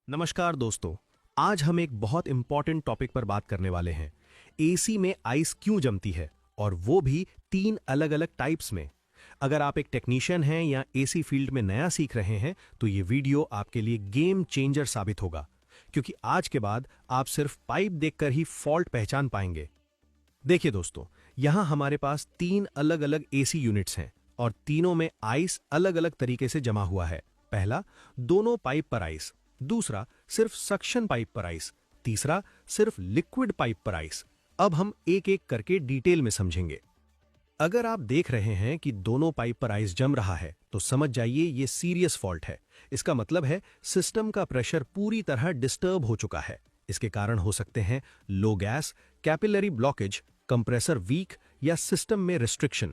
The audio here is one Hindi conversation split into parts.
नमस्कार दोस्तों। आज हम एक बहुत इंपॉर्टेंट टॉपिक पर बात करने वाले हैं। एसी में आइस क्यों जमती है, और वो भी 3 अलग-अलग टाइप्स में। अगर आप एक टेक्नीशियन हैं या एसी फील्ड में नया सीख रहे हैं तो ये वीडियो आपके लिए गेम चेंजर साबित होगा, क्योंकि आज के बाद आप सिर्फ पाइप देखकर ही फॉल्ट पहचान पाएंगे। देखिए दोस्तों, यहां हमारे पास 3 अलग-अलग एसी यूनिट्स हैं और तीनों में आइस अलग-अलग तरीके से जमा हुआ है। पहला, दोनों पाइप पर आइस। दूसरा, सिर्फ सक्शन पाइप पर आइस। तीसरा, सिर्फ लिक्विड पाइप पर आइस। अब हम एक एक करके डिटेल में समझेंगे। अगर आप देख रहे हैं कि दोनों पाइप पर आइस जम रहा है तो समझ जाइए ये सीरियस फॉल्ट है। इसका मतलब है सिस्टम का प्रेशर पूरी तरह डिस्टर्ब हो चुका है। इसके कारण हो सकते हैं low gas, capillary blockage, compressor weak या सिस्टम में रिस्ट्रिक्शन।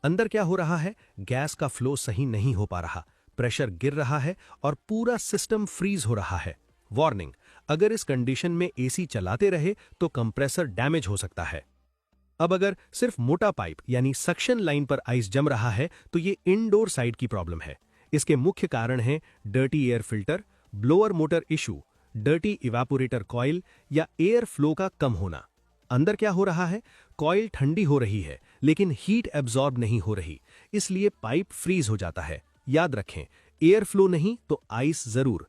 अंदर क्या हो रहा है? गैस का फ्लो सही नहीं हो पा रहा, प्रेशर गिर रहा है और पूरा सिस्टम फ्रीज हो रहा है। वार्निंग, अगर इस कंडीशन में एसी चलाते रहे तो कंप्रेसर डैमेज हो सकता है। अब अगर सिर्फ मोटा पाइप यानी सक्शन लाइन पर आइस जम रहा है तो ये इनडोर साइड की प्रॉब्लम है। इसके मुख्य कारण हैं dirty air filter, blower motor issue, dirty evaporator coil या एयर फ्लो का कम होना। अंदर क्या हो रहा है? कॉइल ठंडी हो रही है लेकिन हीट एब्जॉर्ब नहीं हो रही, इसलिए पाइप फ्रीज हो जाता है। याद रखें, एयर फ्लो नहीं तो आइस जरूर।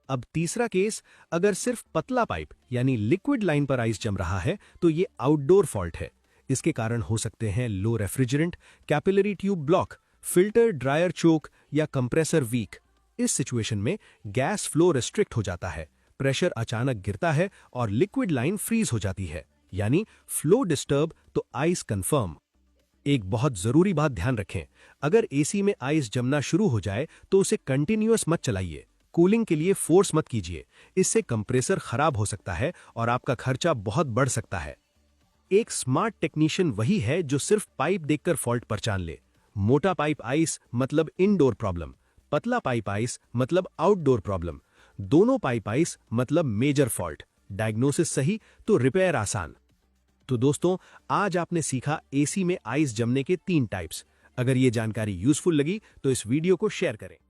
अब तीसरा केस, अगर सिर्फ पतला पाइप यानी लिक्विड लाइन पर आइस जम रहा है तो ये आउटडोर फॉल्ट है। इसके कारण हो सकते हैं low refrigerant, capillary tube block, filter dryer choke या कंप्रेसर वीक। इस सिचुएशन में गैस फ्लो रिस्ट्रिक्ट हो जाता है, प्रेशर अचानक गिरता है और लिक्विड लाइन फ्रीज हो जाती है, यानी फ्लो डिस्टर्ब तो आइस कंफर्म। एक बहुत जरूरी बात ध्यान रखें, अगर एसी में आइस जमना शुरू हो जाए तो उसे कंटिन्यूअस मत चलाइए। कूलिंग के लिए फोर्स मत कीजिए, इससे कंप्रेसर खराब हो सकता है और आपका खर्चा बहुत बढ़ सकता है। एक स्मार्ट टेक्नीशियन वही है जो सिर्फ पाइप देखकर फॉल्ट पहचान ले। मोटा पाइप आइस मतलब इनडोर प्रॉब्लम, पतला पाइप आइस मतलब आउटडोर प्रॉब्लम, दोनों पाइप आइस मतलब मेजर फॉल्ट। डायग्नोसिस सही तो रिपेयर आसान। तो दोस्तों, आज आपने सीखा एसी में आइस जमने के 3 टाइप्स। अगर ये जानकारी यूजफुल लगी तो इस वीडियो को शेयर करें।